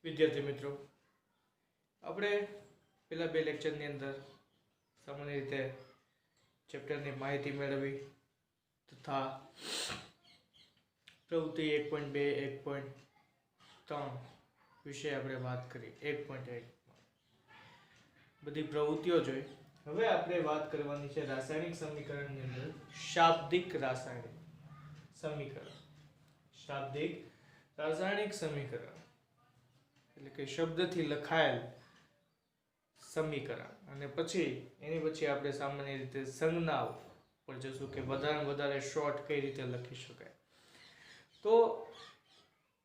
વિદ્યાર્થી મિત્રો, આપણે પેલા બે લેક્ચરની અંદર સામાન્ય રીતે ચેપ્ટરની માહિતી મેળવી તથા પ્રવૃત્તિ 1.2 1.3 વિશે આપણે વાત કરી. 1.1 બધી પ્રવૃત્તિઓ જોઈ. હવે આપણે વાત કરવાની છે રાસાયણિક સમીકરણની અંદર શાબ્દિક રાસાયણિક સમીકરણ. શાબ્દિક રાસાયણિક સમીકરણ એટલે કે શબ્દથી લખાયેલ સમીકરણ. અને એની પછી આપણે સામાન્ય રીતે સંજ્ઞાઓ પર જશું કે વધારે શોર્ટ કઈ રીતે લખી શકાય. તો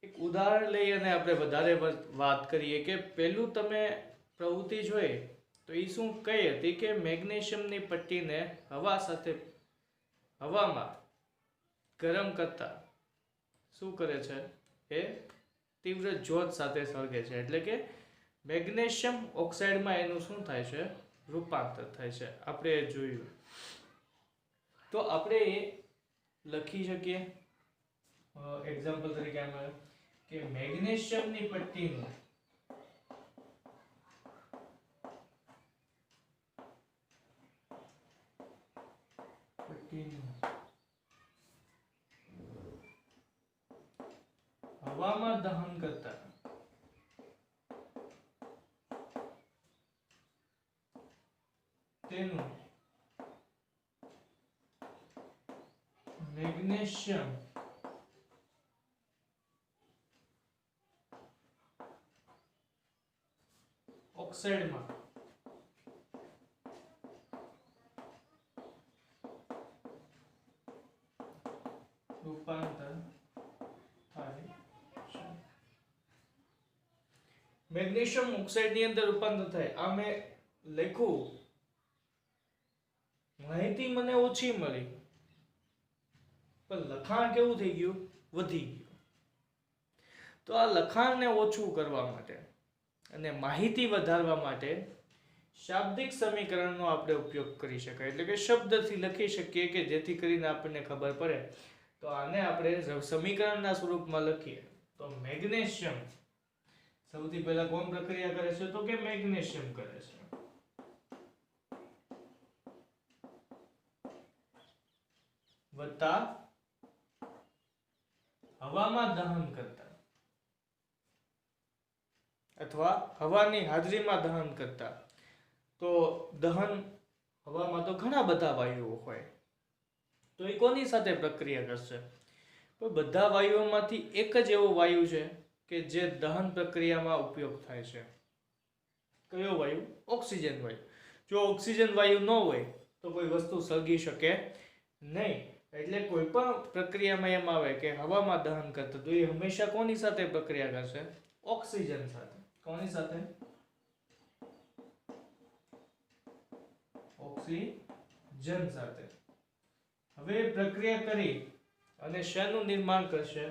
એક ઉદાહરણ લઈ અને આપણે વધારે વાત કરીએ કે પહેલું તમે પ્રવૃત્તિ જોઈ તો એ શું કઈ હતી કે મેગ્નેશિયમની પટ્ટીને હવામાં ગરમ કરતા શું કરે છે, એ તીવ્ર જ્યોત સાથે સળગે છે. એટલે કે મેગ્નેશિયમ ઓક્સાઇડમાં એનું શું થાય છે, રૂપાંતર થાય છે. આપણે એ જોયું. તો આપણે એ લખી શકીએ એક્ઝામ્પલ તરીકે આમાં કે મેગ્નેશિયમની પટ્ટીનું હવામાં દહન કરતા તેનું મેગ્નેશિયમ ઓક્સાઇડમાં રૂપાંતર થાય છે. મેગ્નેશિયમ ઓક્સાઇડની અંદર રૂપાંતર થાય. આ મેં લખ્યું, માહિતી મને ઓછી મળી પણ લખાણ કેવું થઈ ગયું, વધી ગયું. તો આ લખાણને ઓછું કરવા માટે અને માહિતી વધારવા માટે શાબ્દિક સમીકરણનો આપણે ઉપયોગ કરી શકાય. એટલે કે શબ્દથી લખી શકીએ કે જેથી કરીને આપણને ખબર પડે. તો આને આપણે સમીકરણના સ્વરૂપમાં લખીએ તો મેગ્નેશિયમ સૌથી પહેલા કોણ પ્રક્રિયા કરે છે, તો કે મેગ્નેશિયમ કરે છે. વત્તા હવામાં દહન કરતા અથવા હવાની હાજરીમાં દહન કરતા. તો દહન હવામાં તો ઘણા બધા વાયુઓ હોય, તો એ કોની સાથે પ્રક્રિયા કરશે? તો બધા વાયુઓમાંથી એક જ એવો વાયુ છે કે જે દહન પ્રક્રિયામાં ઉપયોગ થાય છે. કયો વાયુ? ઓક્સિજન વાયુ. જો ઓક્સિજન વાયુ ન હોય તો કોઈ વસ્તુ સળગી શકે નહીં. એટલે કોઈ પણ પ્રક્રિયામાં એમ આવે કે હવામાં દહન કરતા, તો એ હંમેશા કોની સાથે પ્રક્રિયા કરશે? ઓક્સિજન સાથે. કોની સાથે? ઓક્સિજન સાથે. હવે પ્રક્રિયા કરી અને શેનું નિર્માણ કરશે?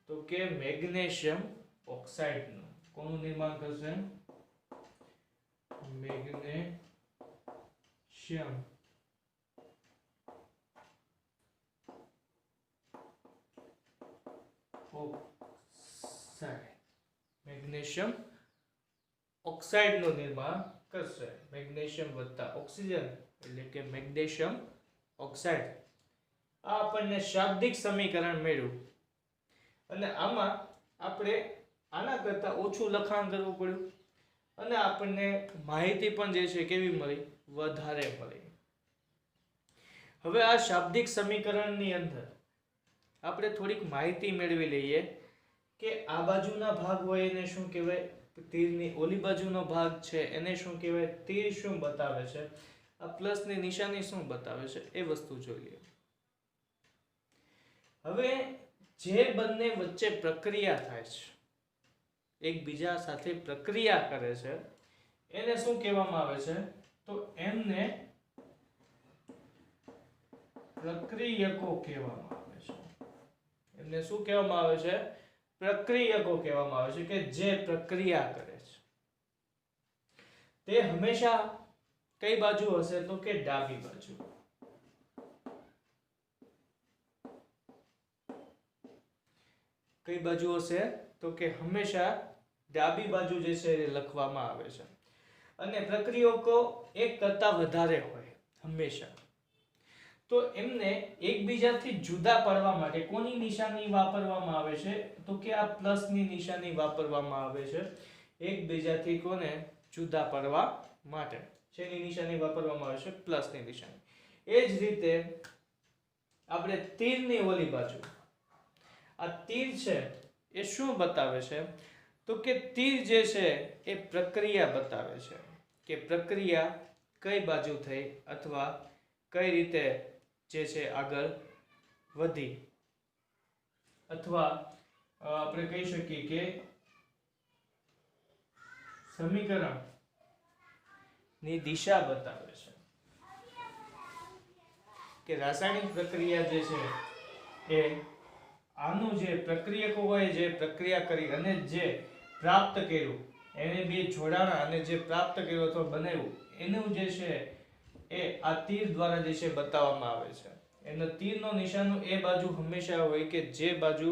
તો કે મેગ્નેશિયમ ઓક્સાઇડનું. કોનું નિર્માણ કરશે? Magnesium oxide. મેગ્નેશિયમ ઓક્સાઇડનું નિર્માણ કરશે. મેગ્નેશિયમ વત્તા ઓક્સિજન એટલે કે મેગ્નેશિયમ ઓક્સાઇડ. આ આપણને શાબ્દિક સમીકરણ મળ્યું. અને આમાં આપણે આના કરતા ઓછું લખાણ કરવું પડ્યું અને આપણને માહિતી પણ જે છે કેવી મળી? વધારે મળી. હવે આ શાબ્દિક સમીકરણની અંદર આપણે થોડીક માહિતી મેળવી લઈએ કે આ બાજુના ભાગ હોય એને શું કહેવાય, તીરની ઓલી બાજુનો ભાગ છે એને શું કહેવાય, તીર શું બતાવે છે, આ પ્લસની નિશાની શું બતાવે છે, એ વસ્તુ જોઈ લઈએ. હવે જે બંને વચ્ચે પ્રક્રિયા થાય છે, એકબીજા સાથે પ્રક્રિયા કરે છે, એને શું કહેવામાં આવે છે? તો એમને પ્રક્રિયકો કહેવામાં આવે છે. એમને શું કહેવામાં આવે છે? પ્રક્રિયકો કહેવામાં આવે છે. કે જે પ્રક્રિયા કરે છે તે હંમેશા કઈ બાજુ હશે? તો કે ડાબી બાજુ. કઈ બાજુ હશે? તો કે હંમેશા ડાબી બાજુ જે છે એ લખવામાં આવે છે અને પ્રક્રિયકો એક કરતા વધારે હોય હંમેશા, તો એમને એકબીજાથી જુદા પાડવા માટે કોની નિશાની વાપરવામાં આવે છે? તો કે આ પ્લસની નિશાની વાપરવામાં આવે છે એકબીજાથી કોને જુદા પાડવા માટે. શેની નિશાની વાપરવામાં આવે છે? પ્લસની નિશાની. એ જ રીતે આપણે તીરની ઓલી બાજુ, આ તીર છે એ શું બતાવે છે? તો કે તીર જે છે એ પ્રક્રિયા બતાવે છે કે પ્રક્રિયા કઈ બાજુ થઈ અથવા કઈ રીતે જે છે આગળ વધી, અથવા આપણે કહી શકીએ કે સમીકરણ ની દિશા બતાવે છે કે રાસાયણિક પ્રક્રિયા જે છે એ આનું જે પ્રક્રિયકોએ જે પ્રક્રિયા કરી અને જે પ્રાપ્ત કર્યું એને બે જોડાણા અને જે પ્રાપ્ત કર્યું અથવા બનાવ્યું એનું જે છે એ આ તીર દ્વારા જે છે બતાવવામાં આવે છે. એનો તીરનો નિશાનો એ બાજુ હંમેશા હોય કે જે બાજુ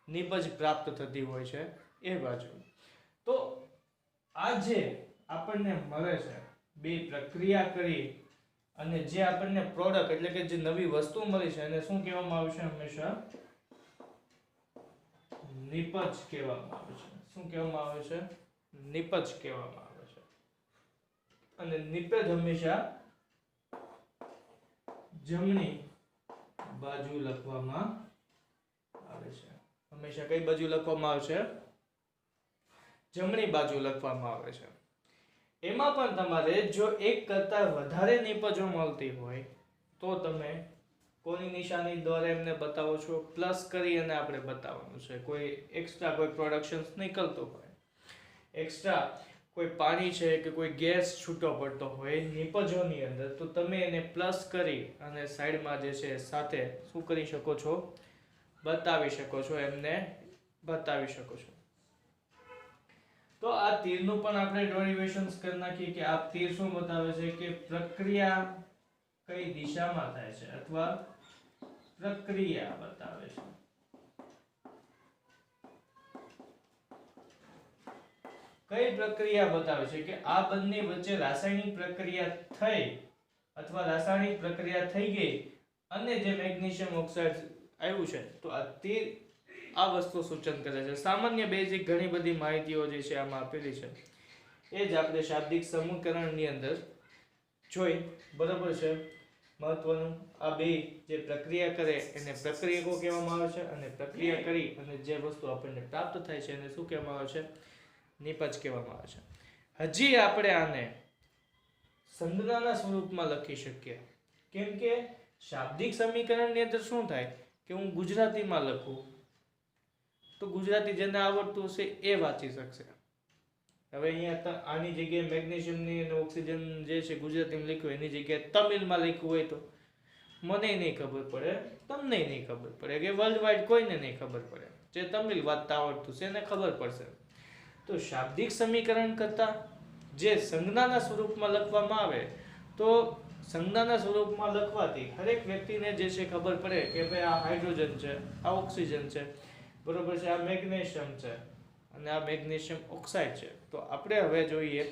નિપજ પ્રાપ્ત થતી હોય છે એ બાજુ. તો આ જે આપણને મળે છે બે પ્રક્રિયા કરી અને જે આપણને પ્રોડક્ટ એટલે કે જે નવી વસ્તુ મળી છે એને શું કહેવામાં આવે છે? હંમેશા નિપજ કહેવામાં આવે છે. શું કહેવામાં આવે છે? નિપજ કહેવામાં આવે છે. અને નિપજ હંમેશા જમણી બાજુ લખવામાં આવે છે. હંમેશા કઈ બાજુ લખવામાં આવે છે? જમણી બાજુ લખવામાં આવે છે. એમાં પણ તમારે જો એક કરતા વધારે નિપજો મળતી હોય તો તમે કોની નિશાની દ્વારા એમને બતાવો છો? પ્લસ કરી અને આપણે બતાવવાનું છે. કોઈ એક્સ્ટ્રા કોઈ પ્રોડક્શન નીકળતો હોય, એક્સ્ટ્રા કોઈ પાણી છે કે કોઈ ગેસ છૂટો પડતો હોય નિપજોની અંદર, તો તમે એને પ્લસ કરી અને સાઈડમાં જે છે સાથે શું કરી શકો છો? બતાવી શકો છો, એમને બતાવી શકો છો. તો આ તીરનું પણ આપણે ડેરિવેશન્સ કરી નાખીએ કે આ તીર શું બતાવે છે કે પ્રક્રિયા કઈ દિશામાં થાય છે અથવા પ્રક્રિયા બતાવે છે. કઈ પ્રક્રિયા બતાવે છે કે આ બંને વચ્ચે રાસાયણિક પ્રક્રિયા થઈ અથવા રાસાયણિક પ્રક્રિયા થઈ ગઈ અને જે મેગ્નેશિયમ ઓક્સાઇડ આવ્યું છે, તો આ તીર આ વસ્તુ સૂચન કરે છે. સામાન્ય બેઝિક ઘણી બધી માહિતીઓ જે છે આમાં આપેલી છે એ જ આપણે શાબ્દિક સમીકરણની અંદર જોઈ. બરાબર છે? મહત્વનું આ બે જે પ્રક્રિયા કરે એને પ્રક્રિયકો કહેવામાં આવે છે અને પ્રક્રિયા કરી અને જે વસ્તુ આપણને પ્રાપ્ત થાય છે એને શું કહેવામાં આવે છે? નિપજ કહેવામાં આવે છે. હજી આપણે આને સંજ્ઞાના સ્વરૂપમાં લખી શકીએ. કેમ કે શાબ્દિક સમીકરણની અંદર શું થાય કે હું ગુજરાતીમાં લખું તો ગુજરાતી જેને આવડતું હશે એ વાંચી શકશે. હવે અહીંયા આની જગ્યાએ મેગ્નેશિયમની અને ઓક્સિજન જે છે ગુજરાતીમાં લખ્યું એની જગ્યાએ તમિલમાં લખ્યું હોય તો મને નહીં ખબર પડે, તમને નહીં ખબર પડે કે વર્લ્ડ વાઇડ કોઈને નહીં ખબર પડે. જે તમિલ વાંચતા આવડતું છે એને ખબર પડશે. તો શાબ્દિક સમીકરણ કરતા જે સંજ્ઞાના સ્વરૂપમાં લખવામાં આવે તો સંજ્ઞાના સ્વરૂપમાં લખવાથી હરેક વ્યક્તિને જે છે ખબર પડે કે ભાઈ આ હાઇડ્રોજન છે, આ ઓક્સિજન છે, બરોબર છે, આ મેગ્નેશિયમ છે અને આ મેગ્નેશિયમ ઓક્સાઇડ છે. તો આપણે હવે જોઈએ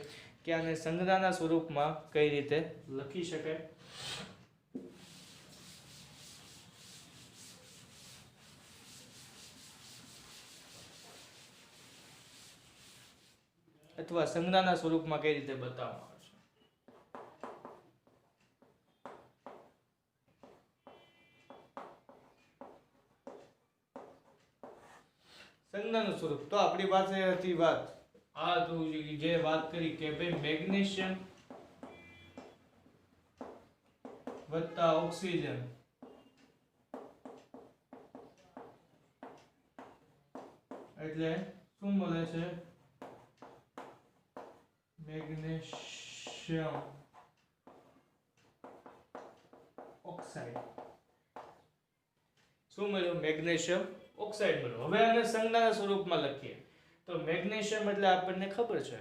કે આને સંજ્ઞાના સ્વરૂપમાં કઈ રીતે લખી શકાય. અથવા સંજ્ઞાના સ્વરૂપમાં કઈ રીતે બતાવવામાં આવે છે. સંજ્ઞાનું સ્વરૂપ તો આપણી પાસે હતી વાત આ જે વાત કરી કે ભાઈ મેગ્નેશિયમ વત્તા ઓક્સિજન એટલે શું મળે છે? Magnesium oxide. શું મળ્યું? મેગ્નેશિયમ ઓક્સાઇડ મળ્યું. હવે આને સંજ્ઞાના સ્વરૂપમાં લખીએ તો મેગ્નેશિયમ એટલે આપણને ખબર છે,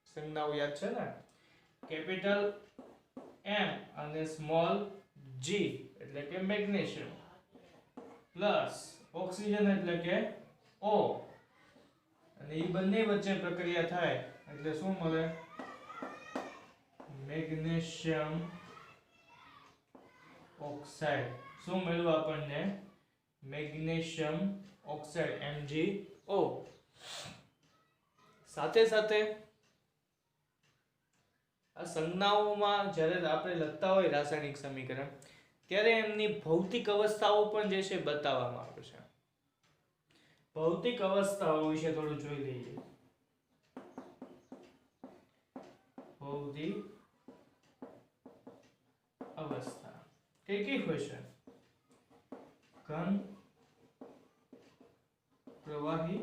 સંજ્ઞાઓ યાદ છે ને, કેપિટલ M અને સ્મોલ g એટલે કે મેગ્નેશિયમ પ્લસ ઓક્સિજન એટલે કે O અને એ બંને વચ્ચે પ્રક્રિયા થાય એટલે શું મળે? Magnesium oxide. શું મળ્યું આપણને? Magnesium oxide MgO. સાથે સાથે આ સંજ્ઞાઓમાં જ્યારે આપણે લખતા હોય રાસાયણિક સમીકરણ ત્યારે એમની ભૌતિક અવસ્થાઓ પણ જે છે બતાવવામાં આવે છે. ભૌતિક અવસ્થાઓ વિશે થોડું જોઈ લઈએ. ભૌતિક અવસ્થા કઈ હોય છે? ઘન, પ્રવાહી,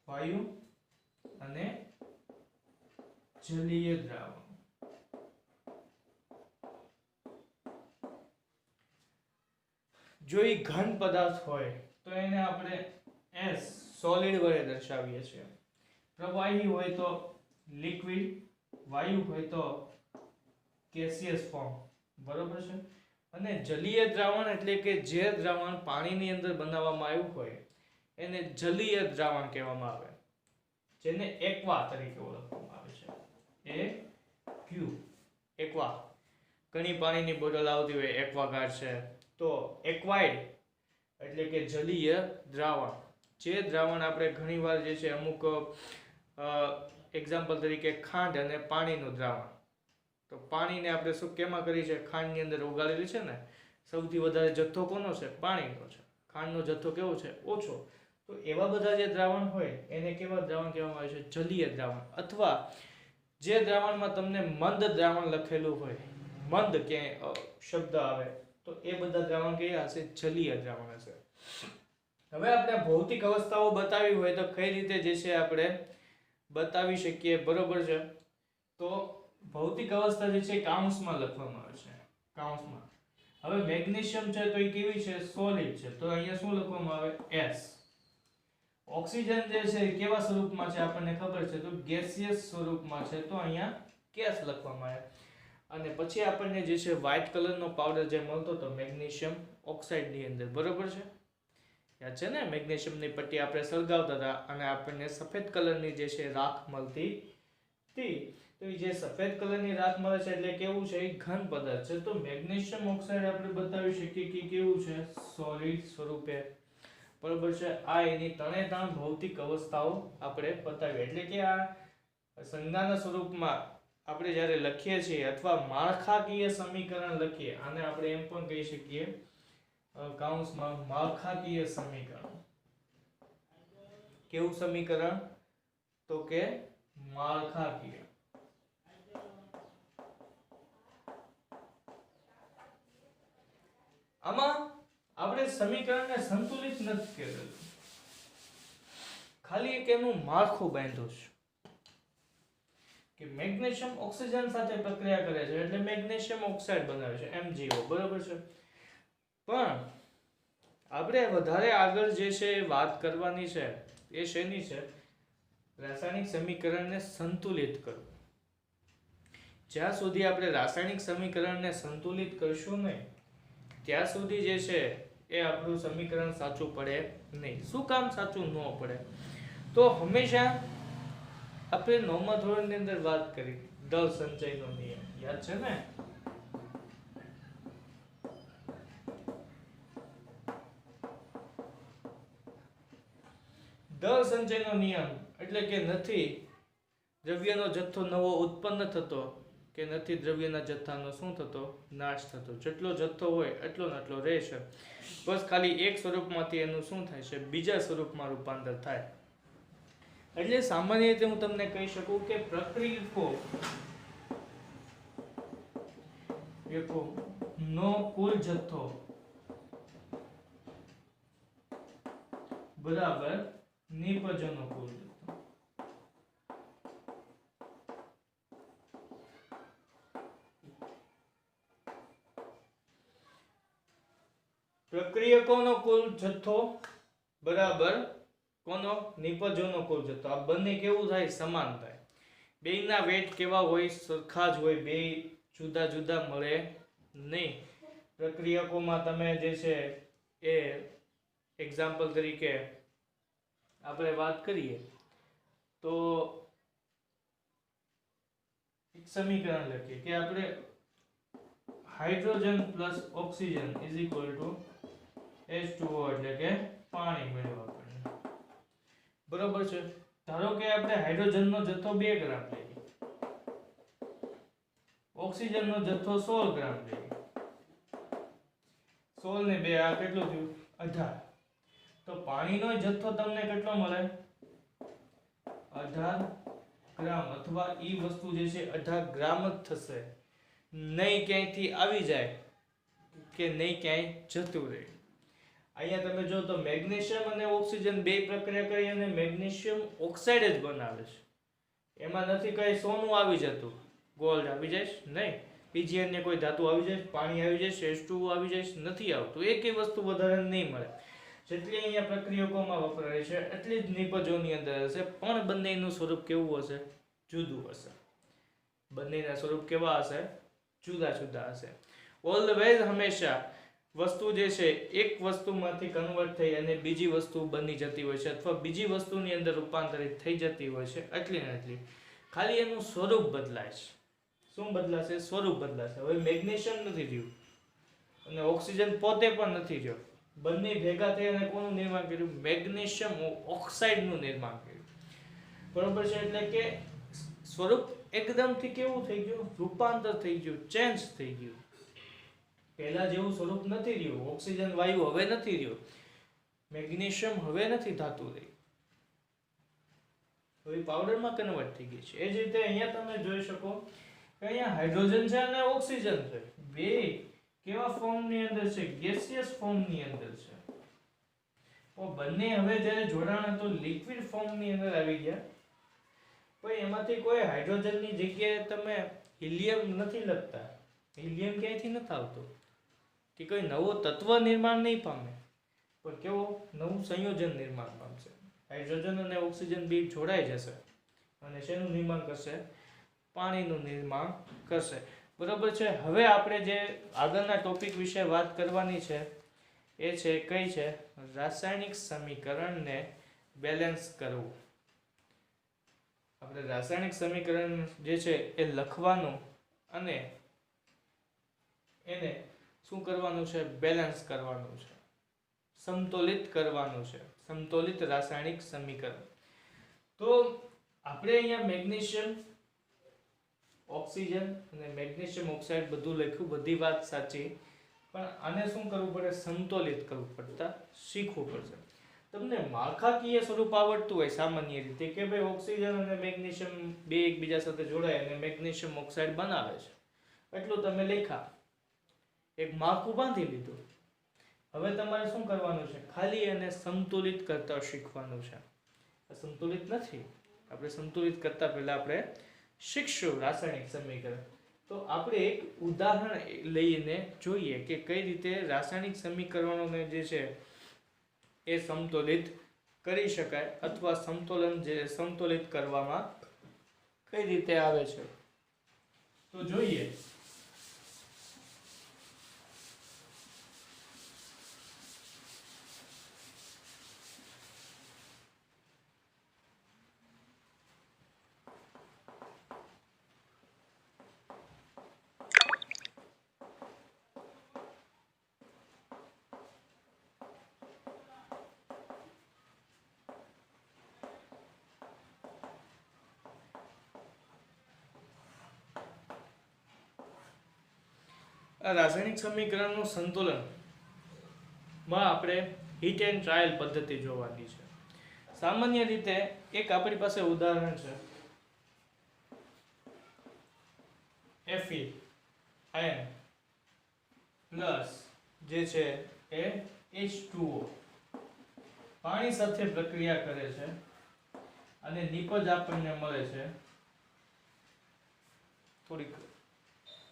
વાયુ અને જલીય દ્રાવણ. જો એ ઘન પદાર્થ હોય તો એને આપણે S સોલિડ વડે દર્શાવીએ છીએ. પ્રવાહી હોય તો લિક્વિડ, વાયુ હોય તો ગેસિયસ ફોર્મ. બરોબર છે. અને જલીય દ્રાવણ એટલે કે જે દ્રાવણ પાણીની અંદર બનાવવામાં આવ્યું હોય એને જલીય દ્રાવણ કહેવામાં આવે, જેને એક્વા તરીકે ઓળખવામાં આવે છે. એક્વા. ઘણી પાણીની બોટલ આવતી હોય એક્વાગાર્ડ છે, તો એક્વાઇડ એટલે કે જલીય દ્રાવણ. જે દ્રાવણ આપણે ઘણીવાર જે છે અમુક એક્ઝામ્પલ તરીકે ખાંડ અને પાણીનું દ્રાવણ. તો પાણીને આપણે શું કેમાં કરી છે? ખાંડની અંદર ઓગાળેલી છે ને. સૌથી વધારે જથ્થો કોનો છે? પાણીનો છે. ખાંડનો જથ્થો કેવો છે? ઓછો. તો એવા બધા જે દ્રાવણ હોય એને કેવા દ્રાવણ કહેવામાં આવે છે? જલીય દ્રાવણ. અથવા જે દ્રાવણમાં તમને મંદ દ્રાવણ લખેલું હોય, મંદ ક્યાંય શબ્દ આવે તો એ બધા દ્રાવણ કયા હશે? જલીય દ્રાવણ હશે. હવે આપણે ભૌતિક અવસ્થાઓ બતાવી હોય તો કઈ રીતે જે છે આપણે બતાવી શકીએ? બરોબર છે. તો ભૌતિક અવસ્થા જે છે કાઉન્સમાં લખવામાં આવે છે. કાઉન્સમાં. હવે મેગ્નેશિયમ છે તો એ કેવી છે? સોલિડ છે. તો અહીંયા શું લખવામાં આવે? S. ઓક્સિજન જે છે કેવા સ્વરૂપમાં છે આપણને ખબર છે, તો ગેસિયસ સ્વરૂપમાં છે. તો અહીંયા ગેસ લખવામાં આવે. અને પછી આપણને જે છે વ્હાઇટ કલરનો પાવડર જે મળતો હતો મેગ્નેશિયમ ઓક્સાઇડ ની અંદર. બરોબર છે. યાદ છે ને? મેગ્નેશિયમની પટ્ટી આપણે સળગાવતા હતા અને આપણને સફેદ કલરની જે છે રાખ મળતી હતી. તો એ જે સફેદ કલરની રાખ મળે છે એટલે કેવું છે? એ ઘન પદાર્થ છે. તો મેગ્નેશિયમ ઓક્સાઇડ આપણે બતાવી શકીએ કે કેવું છે? સોલિડ સ્વરૂપે. બરોબર છે. આ એની ત્રણે ભૌતિક અવસ્થાઓ આપણે બતાવી. એટલે કે આ સંજ્ઞાના સ્વરૂપમાં આપણે જ્યારે લખીએ છીએ અથવા માળખાકીય સમીકરણ લખીએ, આને આપણે એમ પણ કહી શકીએ કાઉન્સમાં માળખાકીય સમીકરણ. કેવું સમીકરણ? તો કે માળખાકીય. આમાં આપણે સમીકરણને સંતુલિત નથી કરેલું, ખાલી એક એનું માળખું બાંધ્યું છે કે મેગ્નેશિયમ ઓક્સિજન સાથે પ્રક્રિયા કરે છે એટલે મેગ્નેશિયમ ઓક્સાઇડ બનાવે છે MgO. બરોબર છે. પણ આપણે વધારે આગળ જે છે વાત કરવાની છે એ શેની છે? રાસાયણિક સમીકરણને સંતુલિત કરવું. જ્યાં સુધી આપણે રાસાયણિક સમીકરણને સંતુલિત કરશું નહીં ત્યાં સુધી જે છે એ આપણું સમીકરણ સાચું પડે નહીં. શું કામ સાચું ન પડે? તો હંમેશા આપણે 9મા ધોરણની અંદર વાત કરી દળ સંચયનો નિયમ. યાદ છે ને? દળ સંચયનો નિયમ એટલે કે નથી દ્રવ્યનો જથ્થો નવો ઉત્પન્ન થતો કે નથી દ્રવ્યના જથ્થાનો શું થતો? નાશ થતો. જેટલો જથ્થો હોય એટલો ને એટલો રહેશે. બસ ખાલી એક સ્વરૂપમાંથી એનું શું થાય છે? બીજા સ્વરૂપમાં રૂપાંતર થાય. એટલે સામાન્ય રીતે હું તમને કહી શકું કે પ્રક્રિયકો નો કુલ જથ્થો બરાબર નિપજનો કુલ જથ્થો. પ્રક્રિયકોનો કુલ જથ્થો બરાબર કોનો? નિપજોનો કુલ જથ્થો. આ બંને કેવું થાય? સમાન થાય. બેયના વેટ કેવા હોય? સરખા જ હોય. બે જુદા જુદા મળે નહીં. પ્રક્રિયકોમાં તમે જે છે એ એક્ઝામ્પલ તરીકે આપણે વાત કરીએ તો એક સમીકરણ લખીએ કે આપણે hydrogen plus oxygen is equal to H2O એટલે કે પાણી મેળવ્યું આપણને. બરોબર છે. ધારો કે આપણે હાઇડ્રોજનનો જથ્થો 2 ગ્રામ લઈએ, ઓક્સિજનનો જથ્થો 16 ગ્રામ લઈએ. 16 ને 2 આ કેટલું થયું? 18. તો પાણીનો જથ્થો તમને કેટલો મળે? 18 ગ્રામ, અથવા ઈ વસ્તુ જે છે 18 ગ્રામ જ થશે. નહીં ક્યાંયથી આવી જાય કે નહીં ક્યાંય જતું રહે. અહીંયા તમે જો તો મેગ્નેશિયમ અને ઓક્સિજન બે પ્રક્રિયા કરી અને મેગ્નેશિયમ ઓક્સાઇડ જ બનાવે છે. એમાં નથી કઈ સોનું આવી જતું, ગોલ્ડ આવી જાય નહીં, બીજી અન્ય કોઈ ધાતુ આવી જાય, પાણી આવી જાય, H2O આવી જાય, નથી આવતું. એકેય વસ્તુ વધારે નહીં મળે. જેટલી અહીંયા પ્રક્રિયકોમાં વપરાય છે એટલી જ નિપજોની અંદર હશે, પણ બંનેનું સ્વરૂપ કેવું હશે? જુદું હશે. બંનેના સ્વરૂપ કેવા હશે? જુદા જુદા હશે. ઓલવેઝ હંમેશા વસ્તુ જે છે એક વસ્તુમાંથી કન્વર્ટ થઈ અને બીજી વસ્તુ બની જતી હોય છે, અથવા બીજી વસ્તુની અંદર રૂપાંતરિત થઈ જતી હોય છે. એટલી ને એટલી ખાલી એનું સ્વરૂપ બદલાય છે. શું બદલાશે? સ્વરૂપ બદલાશે. હવે મેગ્નેશિયમ નથી રહ્યું અને ઓક્સિજન પોતે પણ નથી રહ્યો. બંને ભેગા થઈ અને કોનું નિર્માણ કર્યું? મેગ્નેશિયમ ઓક્સાઇડનું નિર્માણ કર્યું. બરોબર છે. એટલે કે સ્વરૂપ એકદમથી કેવું થઈ ગયું? રૂપાંતર થઈ ગયું, ચેન્જ થઈ ગયું. પહેલા જેવું સ્વરૂપ નથી રહ્યું. ઓક્સિજન વાયુ હવે નથી રહ્યો, મેગ્નેશિયમ હવે નથી ધાતુ રહી, હવે પાવડરમાં કન્વર્ટ થઈ ગઈ છે. એ જ રીતે અહીંયા તમે જોઈ શકો કે અહીંયા હાઇડ્રોજન છે અને ઓક્સિજન છે. બે કેવા ફોર્મની અંદર છે? ગેસિયસ ફોર્મની અંદર છે. તો બંને હવે જ્યારે જોડાણ તો લિક્વિડ ફોર્મની અંદર આવી ગયા. પણ એમાંથી કોઈ હાઇડ્રોજનની જગ્યાએ તમે હિલિયમ નથી લખતા. હિલિયમ ક્યાંયથી નથી આવતો, કે કોઈ નવો તત્વ નિર્માણ નહીં પામે, પણ કેવો? નવું સંયોજન નિર્માણ પામશે. હાઇડ્રોજન અને ઓક્સિજન બે જોડાઈ જશે અને શેનું નિર્માણ કરશે? પાણીનું નિર્માણ કરશે. બરોબર છે. હવે આપણે જે આગળના ટોપિક વિશે વાત કરવાની છે એ છે કઈ છે? રાસાયણિક સમીકરણને બેલેન્સ કરવું. આપણે રાસાયણિક સમીકરણ જે છે એ લખવાનું અને એને શું કરવાનું છે? બેલેન્સ કરવાનું છે, સમતોલિત કરવાનું છે. સમતોલિત રાસાયણિક સમીકરણ. તો આપણે અહીંયા મેગ્નેશિયમ, ઓક્સિજન અને મેગ્નેશિયમ ઓક્સાઇડ બધું લખ્યું, બધી વાત સાચી, પણ આને શું કરવું પડે? સમતોલિત કરવું પડતા શીખવું પડશે. તમને માળખાકીય સ્વરૂપ આવડતું હોય સામાન્ય રીતે કે ભાઈ ઓક્સિજન અને મેગ્નેશિયમ બે એકબીજા સાથે જોડાય અને મેગ્નેશિયમ ઓક્સાઇડ બનાવે છે, એટલું તમે લખ્યા, એક માળખું બાંધી લીધું. હવે તમારે શું કરવાનું છે? ખાલી એને સંતુલિત કરતા શીખવાનું છે. સંતુલિત નથી, આપણે સંતુલિત કરતા પહેલા આપણે શીખશું રાસાયણિક સમીકરણ. તો આપણે એક ઉદાહરણ લઈને જોઈએ કે કઈ રીતે રાસાયણિક સમીકરણોને જે છે એ સમતોલિત કરી શકાય, અથવા સમતોલન જે સમતોલિત કરવામાં કઈ રીતે આવે છે. તો જોઈએ. આ રાસાયણિક સમીકરણનું સંતુલન માં આપણે હીટ એન્ડ ટ્રાયલ પદ્ધતિ જોવાની છે. સામાન્ય રીતે એક આપણી પાસે ઉદાહરણ છે, Fe આયન પ્લસ જે છે એ H2O પાણી સાથે પ્રક્રિયા કરે છે અને નિપજ આપણને મળે છે. થોડીક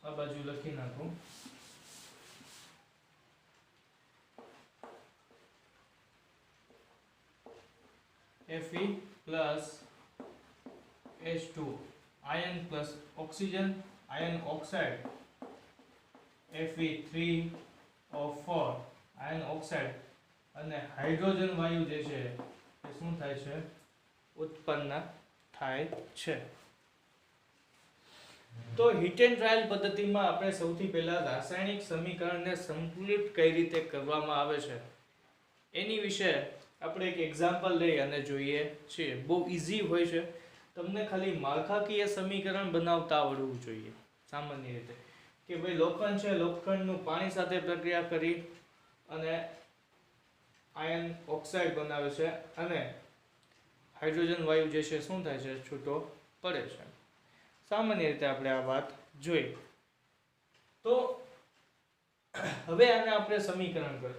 આ બાજુ લખી નાખું. Fe plus H2 iron plus oxygen iron oxide Fe3O4 iron oxide અને હાઇડ્રોજન વાયુ જે છે એ શું થાય છે ઉત્પન્ન થાય છે. તો હીટ એન્ડ ટ્રાયલ પદ્ધતિમાં આપણે સૌથી પહેલા રાસાયણિક સમીકરણને સંતુલિત કઈ રીતે કરવામાં આવે છે એની વિશે આપણે એક એક્ઝામ્પલ લઈ અને જોઈએ છીએ. બહુ ઈઝી હોય છે, તમને ખાલી માળખાકીય સમીકરણ બનાવતા આવડવું જોઈએ. સામાન્ય રીતે કે ભાઈ લોખંડ છે, લોખંડનું પાણી સાથે પ્રક્રિયા કરી અને આયન ઓક્સાઇડ બનાવે છે અને હાઇડ્રોજન વાયુ જે છે શું થાય છે છૂટો પડે છે. સામાન્ય રીતે આપણે આ વાત જોઈ. તો હવે આને આપણે સમીકરણ પર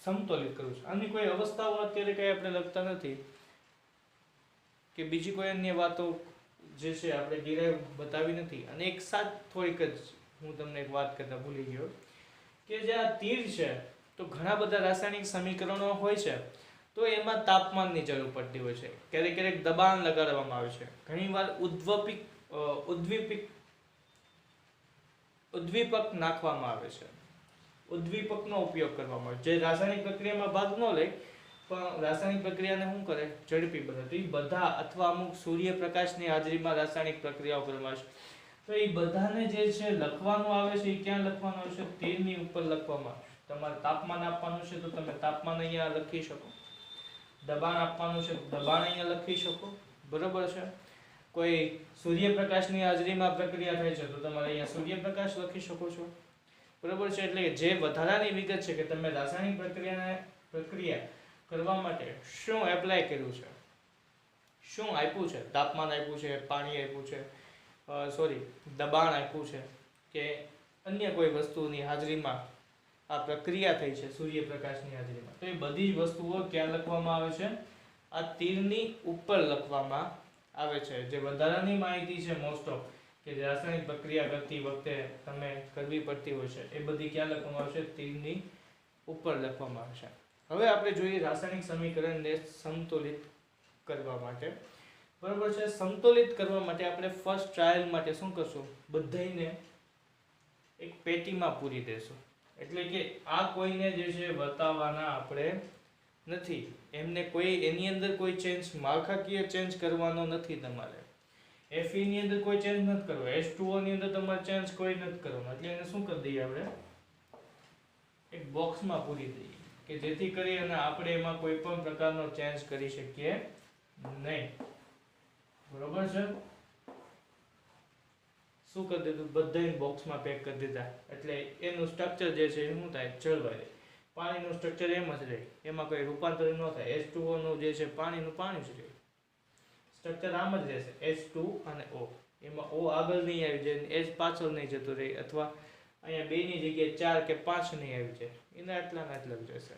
સમતોલિત કરવું છે. આની કોઈ અવસ્થાઓ અત્યારે કઈ આપણે લખતા નથી કે બીજી કોઈ અન્ય વાતો જે છે આપણે ડિરાઈવ બતાવી નથી. અને એક સાથ થોડીક જ હું તમને એક વાત કરતા ભૂલી ગયો કે જે આ તીર છે તો ઘણા બધા રાસાયણિક સમીકરણો હોય છે તો એમાં તાપમાનની જરૂર પડતી હોય છે. ક્યારેક ક્યારેક દબાણ લગાડવામાં આવે છે. ઘણીવાર ઉદ્દીપક નાખવામાં આવે છે. ઉદ્દીપકનો ઉપયોગ કરવામાં આવે છે જે રાસાયણિક પ્રક્રિયામાં ભાગ ન લે પણ રાસાયણિક પ્રક્રિયાને શું કરે ઝડપી બનાવે. તો એ બધા અથવા અમુક સૂર્યપ્રકાશની હાજરીમાં રાસાયણિક પ્રક્રિયાઓ કરવામાં આવે છે. તો એ બધાને જે છે લખવાનું આવે છે એ ક્યાં લખવાનું આવે છે તીરની ઉપર લખવામાં આવે છે. તમારે તાપમાન આપવાનું છે તો તમે તાપમાન અહીંયા લખી શકો. દબાણ આપવાનું છે દબાણ અહીંયા લખી શકો. બરોબર છે. કોઈ સૂર્યપ્રકાશની હાજરીમાં પ્રક્રિયા થાય છે તો તમારે અહીંયા સૂર્યપ્રકાશ લખી શકો છો. બરોબર છે. એટલે જે વધારાની વિગત છે કે તમે રાસાયણિક પ્રક્રિયા કરવા માટે શું એપ્લાય કર્યું છે, શું આપ્યું છે, તાપમાન આપ્યું છે, પાણી આપ્યું છે, દબાણ આપ્યું છે કે અન્ય કોઈ વસ્તુની હાજરીમાં આ પ્રક્રિયા થઈ છે સૂર્યપ્રકાશની હાજરીમાં, તો એ બધી જ વસ્તુઓ ક્યાં લખવામાં આવે છે આ તીરની ઉપર લખવામાં આવે છે. જે વધારાની માહિતી છે મોસ્ટ ઓફ કે જે રાસાયણિક પ્રક્રિયા કરતી વખતે તમે કરવી પડતી હોય છે એ બધી ક્યાં લખવામાં આવે છે તીરની ઉપર લખવામાં આવે છે. હવે આપણે જોઈએ રાસાયણિક સમીકરણને સંતુલિત કરવા માટે. બરોબર છે. સંતુલિત કરવા માટે આપણે ફર્સ્ટ ટ્રાયલ માટે શું કરશું બધાને એક પેટીમાં પૂરી દેશું. એટલે કે આ કોઈને જે છે બતાવવાના આપણે નથી. એમને કોઈ એની અંદર કોઈ ચેન્જ માળખાકીય ચેન્જ કરવાનો નથી. તમારે Fe ની અંદર કોઈ ચેન્જ નથી કરવો, H2O ની અંદર તમારે ચેન્જ કોઈ નથી કરવાનો. એટલે એને શું કરી દઈએ આપણે એક બોક્સમાં પૂરી દઈએ કે જેથી કરી અને આપણે એમાં કોઈ પણ પ્રકારનો ચેન્જ કરી શકીએ નહીં. બરોબર છે. શું કરી દીધું બધાને બોક્સમાં પેક કરી દીધા. એટલે એનું સ્ટ્રક્ચર જે છે એ શું થાય જળવાય રહે. પાણીનું સ્ટ્રક્ચર એમ જ રહે, એમાં કોઈ રૂપાંતર ન થાય. H2O નું જે છે પાણીનું પાણી જ રહે. સ્ટ્રક્ચર આમ જ રહેશે H2 અને O. એમાં O આગળ નહીં આવી જાય, H પાછળ નહીં જતો રહે અથવા અહીંયા 2 ની જગ્યાએ 4 કે 5 નહીં આવી જાય. એના એટલા જ રહેશે.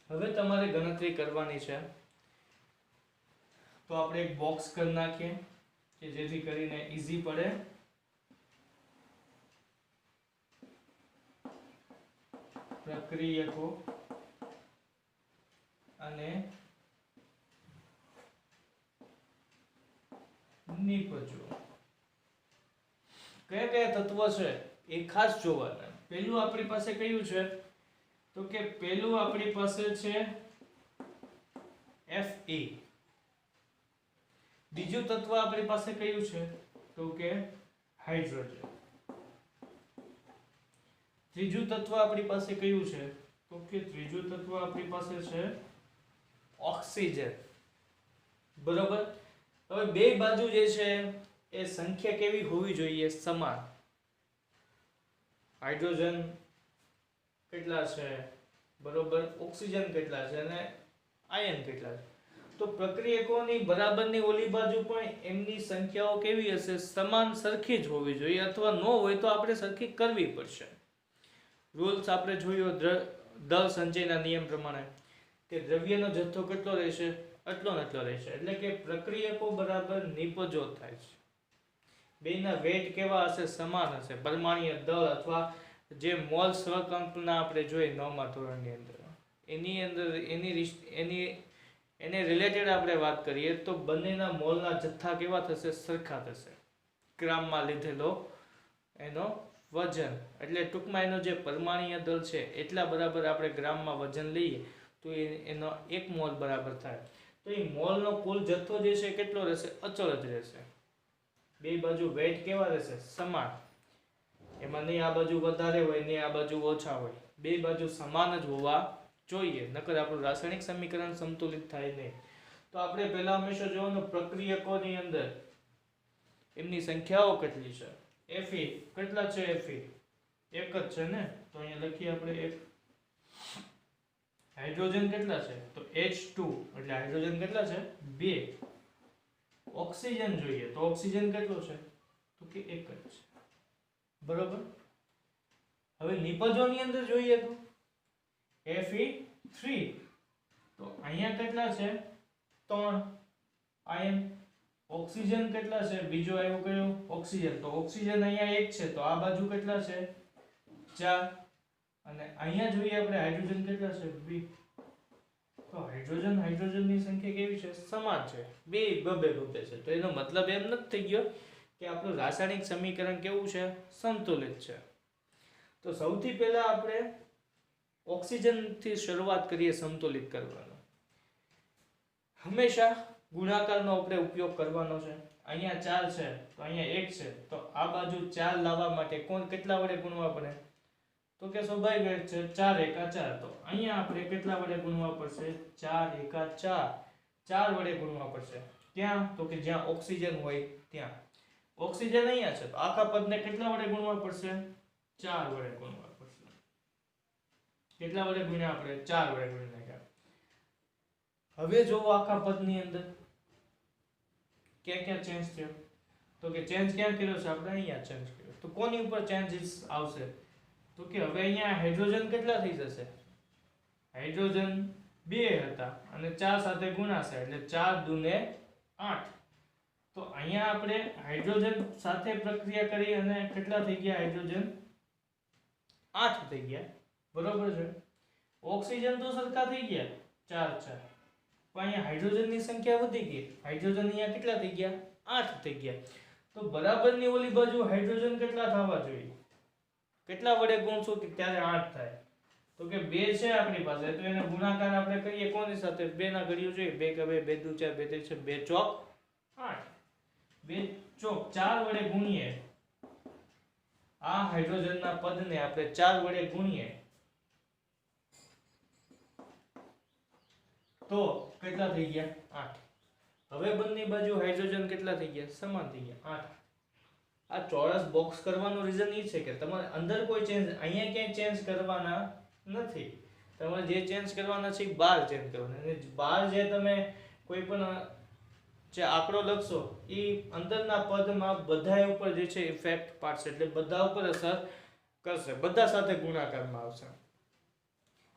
હવે તમારે ગણતરી કરવાની છે તો આપણે એક બોક્સ કરી નાખીએ કે જેથી કરીને ઈઝી પડે. પ્રક્રિયકો અને નિપજો કયા કયા તત્વ છે એ ખાસ જોવાના. પહેલું આપણી પાસે કયું છે તો કે પહેલું આપણી પાસે છે Fe. બીજું તત્વ આપણી પાસે કયું છે તો કે હાઇડ્રોજન. ત્રીજું તત્વ આપણી પાસે કયું છે તો કે ત્રીજું તત્વ આપણી પાસે છે ઓક્સિજન. બરોબર. હવે બે બાજુ જે છે એ સંખ્યા કેવી હોવી જોઈએ સમાન. હાઇડ્રોજન કેટલા છે બરોબર, ઓક્સિજન કેટલા છે અને આયન કેટલા છે. તો પ્રક્રિયકોની બરાબરની ઓલી બાજુ પણ એમની સંખ્યાઓ કેવી હશે સમાન સરખી જ હોવી જોઈએ અથવા ન હોય તો આપણે સરખી કરવી પડશે. રૂલ્સ આપણે જોયો દળ સંચયના નિયમ પ્રમાણે કે દ્રવ્યનો જથ્થો કેટલો રહેશે એટલો ને એટલો રહેશે. એટલે કે પ્રક્રિયકો બરાબર નિપજો થાય છે. બેના વેટ કેવા હશે સમાન હશે. પરમાણ્વીય દળ અથવા જે મોલ સ્વકલ્પના આપણે જોઈ 9મા ધોરણની અંદર એને રિલેટેડ આપણે વાત કરીએ તો બંનેના મોલના જથ્થા કેવા થશે સરખા થશે ગ્રામમાં લીધેલો એનો વજન. એટલે ટૂંકમાં એનો જે પરમાણ્વીય દળ છે એટલા બરાબર આપણે ગ્રામમાં વજન લઈએ તો એનો 1 મોલ બરાબર થાય. તો એ મોલનો કુલ જથ્થો જે છે કેટલો રહેશે? અચળ જ રહેશે. બે બાજુ વેઇટ કેવા રહેશે? સમાન. એમાં નહીં આ બાજુ વધારે હોય નહીં આ બાજુ ઓછા હોય, બે બાજુ સમાન જ હોવા જોઈએ, નકર આપણું રાસાયણિક સમીકરણ સંતુલિત થાય નહીં. તો આપણે પહેલા હંમેશા જોવાનું પ્રક્રિયકોની અંદર એમની સંખ્યાઓ કેટલી છે. Fe કેટલા છે? Fe એક જ છે ને, તો અહીંયા લખીએ આપણે એક. હાઇડ્રોજન કેટલા છે? તો H2 એટલે હાઇડ્રોજન કેટલા છે? 2. ઓક્સિજન જોઈએ તો ઓક્સિજન કેટલો છે? તો કે એક જ છે. બરોબર. હવે નિપજોની અંદર જોઈએ તો Fe3 તો અહીંયા કેટલા છે? 3 આયન. ઓક્સિજન કેટલા છે? બીજો આવ્યો કયો? ઓક્સિજન. તો ઓક્સિજન અહીંયા 1 છે તો આ બાજુ કેટલા છે? 4. અને અહીંયા જોઈએ આપણે હાઇડ્રોજન કેટલા છે? 2. તો હાઇડ્રોજનની સંખ્યા કેવી છે? સમાન છે. બે બબે છે. તો એનો મતલબ એમ નથી થઈ ગયો કે આપણું રાસાયણિક સમીકરણ કેવું છે? સંતુલિત છે. તો સૌથી પહેલા આપણે ઓક્સિજન થી શરૂઆત કરીએ સંતુલિત કરવાનો. હંમેશા ગુણાકારનો આપણે ઉપયોગ કરવાનો છે. અહીંયા 4 છે તો અહીંયા 1 છે તો આ બાજુ 4 લાવવા માટે કેટલા વડે ગુણવા પડે? તો કે સ્વાભાવિક છે 4 એકા 4. તો અહીંયા આપણે કેટલા વડે ગુણવા પડશે? 4 એકા 4. 4 વડે ગુણવા પડશે. ક્યાં? તો કે જ્યાં ઓક્સિજન હોય ત્યાં. ઓક્સિજન અહીંયા છે તો આખા પદને કેટલા વડે ગુણવા પડશે? 4 વડે ગુણવા પડશે. કેટલા વડે ગુણ્યા આપણે? 4 વડે ગુણી નાખ્યા. હવે જોવો આખા પદની અંદર ક્યાં ચેન્જ થયો? તો કે ચેન્જ ક્યાં કર્યો છે? આપણે અહીંયા ચેન્જ કર્યો. તો કોની ઉપર ચેન્જીસ આવશે? તો કે હવે અહીંયા હાઇડ્રોજન કેટલા થઈ જશે? હાઇડ્રોજન 2 હતા અને 4 સાથે ગુણાશે એટલે 4 દુને 8. તો અહીંયા આપણે હાઇડ્રોજન સાથે પ્રક્રિયા કરી અને કેટલા થઈ ગયા? હાઇડ્રોજન 8 થઈ ગયા. બરોબર છે. ઓક્સિજન તો સરખા થઈ ગયા 4 4. પણ અહીંયા હાઇડ્રોજનની સંખ્યા વધી ગઈ. હાઇડ્રોજન અહીંયા કેટલા થઈ ગયા? 8 થઈ ગયા. તો બરાબરની ઓલી બાજુ હાઇડ્રોજન કેટલા થવા જોઈએ? કેટલા વડે ગુણશું ત્યારે 8 થાય? તો કે 2 છે આપણી પાસે તો એનો ગુણાકાર આપણે કરીએ કોની સાથે? 2 ના ઘડિયો જોઈએ. 2 કે 2 2 દુ 4 2 3 છે 2 ચોક 8. 2 ચોક 4 વડે ગુણીએ આ હાઇડ્રોજનના પદને આપણે 4 વડે ગુણીએ તો કેટલા થઈ ગયા? 8. હવે બંને બાજુ હાઇડ્રોજન કેટલા થઈ ગયા? સમાન થઈ ગયા 8. આ ચોરસ બોક્સ કરવાનું રીઝન એ છે કે તમારે અંદર કોઈ ચેન્જ અહીંયા ક્યાંય ચેન્જ કરવાના નથી. તમારે જે ચેન્જ કરવાના છે એ બહાર ચેન્જ કરવાના. અને બહાર જે તમે કોઈ પણ જે આંકડો લખશો એ અંદરના પદમાં બધા ઉપર જે છે ઇફેક્ટ પાડશે એટલે બધા ઉપર અસર કરશે. બધા સાથે ગુણાકારમાં આવશે.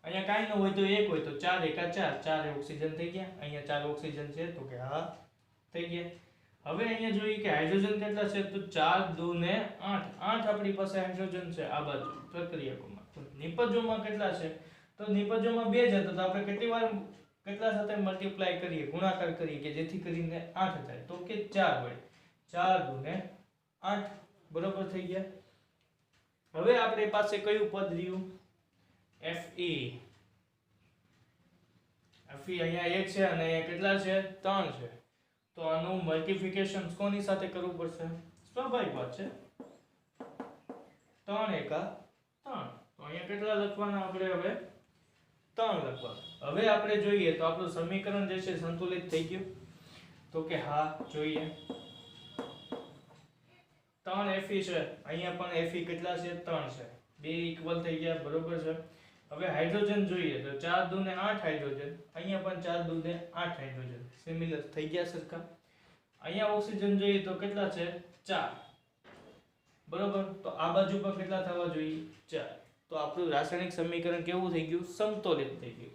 અહીંયા કાંઈ ન હોય તો 1 હોય તો 4 એકા 4. 4 ઓક્સિજન થઈ ગયા. અહીંયા 4 ઓક્સિજન છે તો કે હા થઈ ગયા. હવે અહીંયા જોઈએ કે હાઇડ્રોજન કેટલા છે? તો 4 2 ને 8. 8 આપણી પાસે હાઇડ્રોજન છે આ બાજુ પ્રક્રિયકોમાં. તો નિપજોમાં કેટલા છે? તો નિપજોમાં 2 છે તો આપણે કેટલી વાર કેટલા સાથે મલ્ટીપ્લાય કરીએ, ગુણાકાર કરીએ કે જેથી કરીને 8 થાય? તો કે 4 વડે. 4 2 ને 8. બરોબર થઈ ગયા. હવે આપણી પાસે કયું પદ રહ્યું? Fe. Fe અહીંયા 1 છે અને અહીંયા કેટલા છે? 3 છે. તો આનું મલ્ટીપ્લિકેશન કોની સાથે કરવું પડશે? સ્વાભાવિક વાત છે 3 એકા 3. તો અહીંયા કેટલા લખવાના આપણે? હવે 3 લખવાના. હવે આપણે જોઈએ તો આપણું સમીકરણ જે છે સંતુલિત થઈ ગયું. તો કે હા જોઈએ 3 Fe છે. અહીંયા પણ Fe કેટલા છે? 3 છે. બે ઇક્વલ થઈ ગયા. બરોબર છે. હવે હાઇડ્રોજન જોઈએ તો 4 2 ને 8 હાઇડ્રોજન. અહીંયા પણ 4 2 ને 8 હાઇડ્રોજન. સિમિલર થઈ ગયા સરખા. અહીંયા ઓક્સિજન જોઈએ તો કેટલા છે? 4. બરોબર. તો આ બાજુ પર કેટલા થવા જોઈએ? 4. તો આપણું રાસાયણિક સમીકરણ કેવું થઈ ગયું? સમતોલિત થઈ ગયું.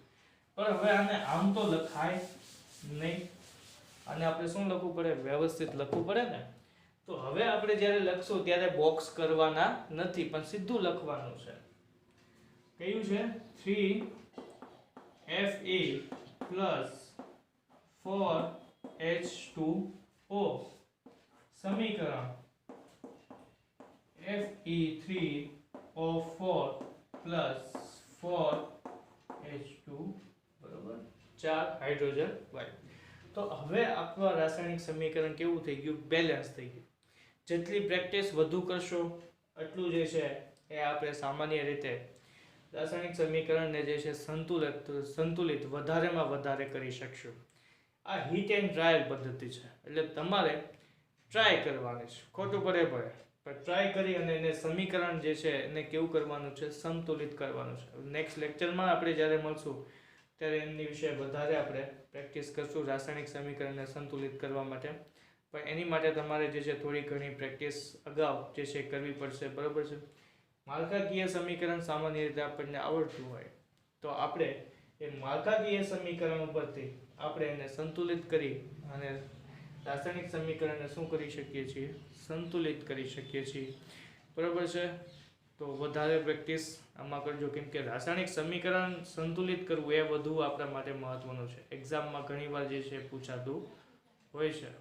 પણ હવે આને આમ તો લખાય નહીં. આને આપણે શું લખવું પડે? વ્યવસ્થિત લખવું પડે ને. તો હવે આપણે જ્યારે લખશું ત્યારે બોક્સ કરવાના નથી પણ સીધું લખવાનું છે. કયું છે? 3Fe plus 4H2O સમીકરણ Fe3O4 plus 4H2 બસ 4 હાઇડ્રોજન વાયુ. તો હવે આપણું રાસાયણિક સમીકરણ કેવું થઈ ગયું? બેલેન્સ થઈ ગયું. જેટલી પ્રેક્ટિસ વધુ કરશો એટલું જે છે એ આપણે સામાન્ય રીતે રાસાયણિક સમીકરણને જે છે સંતુલિત વધારેમાં વધારે કરી શકશું. આ હીટ એન્ડ ટ્રાયલ પદ્ધતિ છે, એટલે તમારે ટ્રાય કરવાની છે, ખોટું પડે પણ ટ્રાય કરી અને એને સમીકરણ જે છે એને કેવું કરવાનું છે? સંતુલિત કરવાનું છે. નેક્સ્ટ લેક્ચરમાં આપણે જ્યારે મળશું ત્યારે એમની વિશે વધારે આપણે પ્રેક્ટિસ કરશું રાસાયણિક સમીકરણને સંતુલિત કરવા માટે. પણ એની માટે તમારે જે છે થોડી ઘણી પ્રેક્ટિસ અગાઉ જે છે કરવી પડશે, બરાબર છે. માળખાકીય સમીકરણ સામાન્ય રીતે આપણને આવડતું હોય તો આપણે એ માળખાકીય સમીકરણ ઉપરથી આપણે એને સંતુલિત કરી અને રાસાયણિક સમીકરણને શું કરી શકીએ છીએ? સંતુલિત કરી શકીએ છીએ, બરાબર છે. તો વધારે પ્રેક્ટિસ આમાં કરજો, કેમ કે રાસાયણિક સમીકરણ સંતુલિત કરવું એ વધુ આપણા માટે મહત્વનું છે. એક્ઝામમાં ઘણીવાર જે છે પૂછાતું હોય છે.